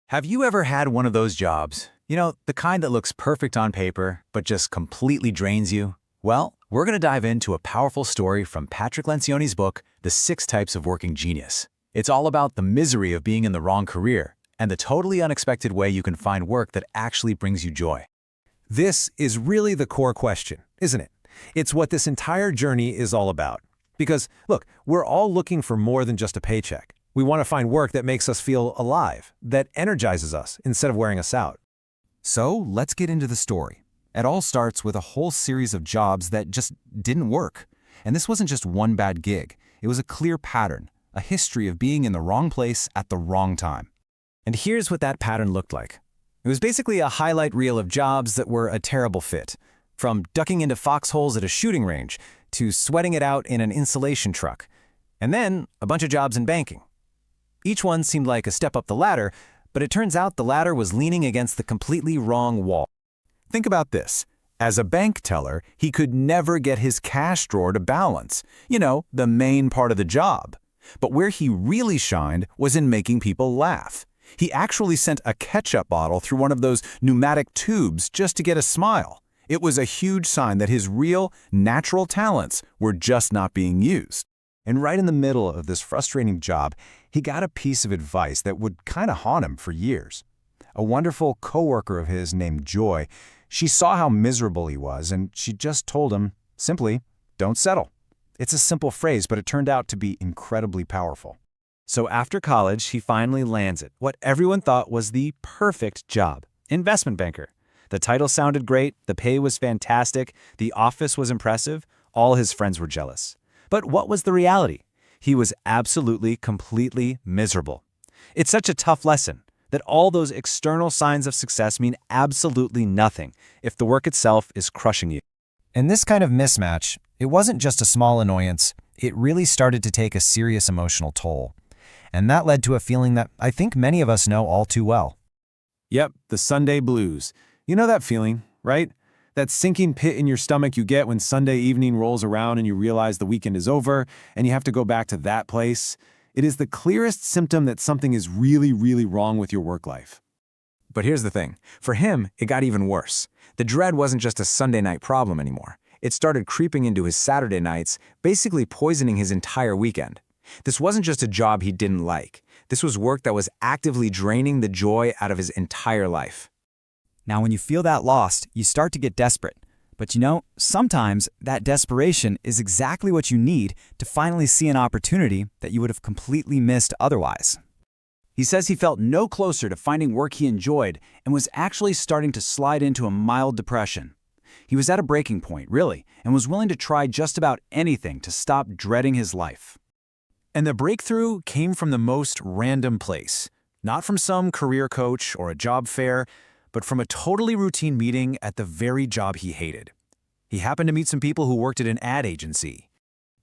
Have you ever had one of those jobs? You know, the kind that looks perfect on paper, but just completely drains you? Well, we're going to dive into a powerful story from Patrick Lencioni's book, The 6 Types of Working Genius. It's all about the misery of being in the wrong career and the totally unexpected way you can find work that actually brings you joy. This is really the core question, isn't it? It's what this entire journey is all about. Because, look, we're all looking for more than just a paycheck. We want to find work that makes us feel alive, that energizes us instead of wearing us out. So let's get into the story. It all starts with a whole series of jobs that just didn't work. And this wasn't just one bad gig. It was a clear pattern, a history of being in the wrong place at the wrong time. And here's what that pattern looked like. It was basically a highlight reel of jobs that were a terrible fit. From ducking into foxholes at a shooting range to sweating it out in an insulation truck. And then a bunch of jobs in banking. Each one seemed like a step up the ladder, but it turns out the ladder was leaning against the completely wrong wall. Think about this. As a bank teller, he could never get his cash drawer to balance. You know, the main part of the job. But where he really shined was in making people laugh. He actually sent a ketchup bottle through one of those pneumatic tubes just to get a smile. It was a huge sign that his real, natural talents were just not being used. And right in the middle of this frustrating job, he got a piece of advice that would kind of haunt him for years. A wonderful coworker of his named Joy, she saw how miserable he was, and she just told him, simply, don't settle. It's a simple phrase, but it turned out to be incredibly powerful. So after college, he finally lands it, what everyone thought was the perfect job, investment banker. The title sounded great, the pay was fantastic, the office was impressive, all his friends were jealous. But what was the reality? He was absolutely, completely miserable. It's such a tough lesson that all those external signs of success mean absolutely nothing if the work itself is crushing you. And this kind of mismatch, it wasn't just a small annoyance, it really started to take a serious emotional toll. And that led to a feeling that I think many of us know all too well. Yep, the Sunday blues. You know that feeling, right? That sinking pit in your stomach you get when Sunday evening rolls around and you realize the weekend is over and you have to go back to that place. It is the clearest symptom that something is really, really wrong with your work life. But here's the thing. For him, it got even worse. The dread wasn't just a Sunday night problem anymore. It started creeping into his Saturday nights, basically poisoning his entire weekend. This wasn't just a job he didn't like. This was work that was actively draining the joy out of his entire life. Now, when you feel that lost, you start to get desperate. But you know, sometimes that desperation is exactly what you need to finally see an opportunity that you would have completely missed otherwise. He says he felt no closer to finding work he enjoyed and was actually starting to slide into a mild depression. He was at a breaking point, really, and was willing to try just about anything to stop dreading his life. And the breakthrough came from the most random place. Not from some career coach or a job fair, but from a totally routine meeting at the very job he hated. He happened to meet some people who worked at an ad agency.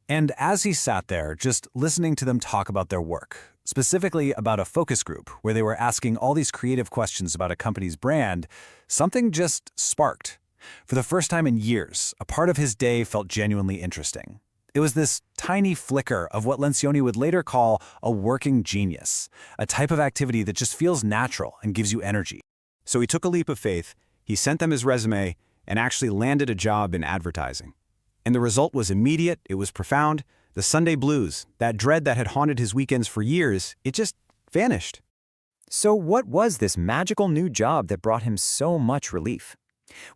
And as he sat there, just listening to them talk about their work, specifically about a focus group where they were asking all these creative questions about a company's brand, something just sparked. For the first time in years, a part of his day felt genuinely interesting. It was this tiny flicker of what Lencioni would later call a working genius, a type of activity that just feels natural and gives you energy. So he took a leap of faith, he sent them his resume, and actually landed a job in advertising. And the result was immediate, it was profound. The Sunday blues, that dread that had haunted his weekends for years, it just vanished. So what was this magical new job that brought him so much relief?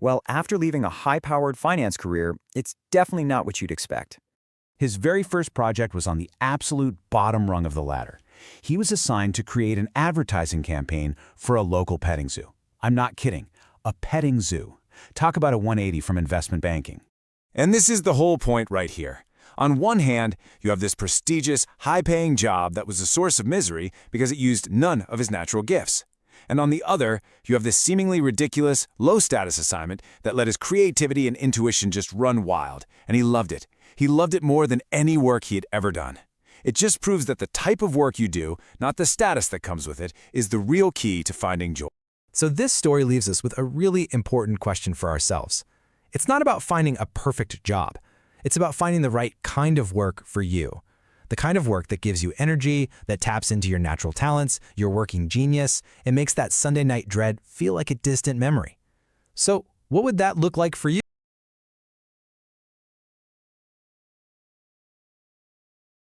Well, after leaving a high-powered finance career, it's definitely not what you'd expect. His very first project was on the absolute bottom rung of the ladder. He was assigned to create an advertising campaign for a local petting zoo. I'm not kidding. A petting zoo. Talk about a 180 from investment banking. And this is the whole point right here. On one hand, you have this prestigious, high-paying job that was a source of misery because it used none of his natural gifts. And on the other, you have this seemingly ridiculous, low-status assignment that let his creativity and intuition just run wild. And he loved it. He loved it more than any work he had ever done. It just proves that the type of work you do, not the status that comes with it, is the real key to finding joy. So this story leaves us with a really important question for ourselves. It's not about finding a perfect job. It's about finding the right kind of work for you. The kind of work that gives you energy, that taps into your natural talents, your working genius, and makes that Sunday night dread feel like a distant memory. So, what would that look like for you?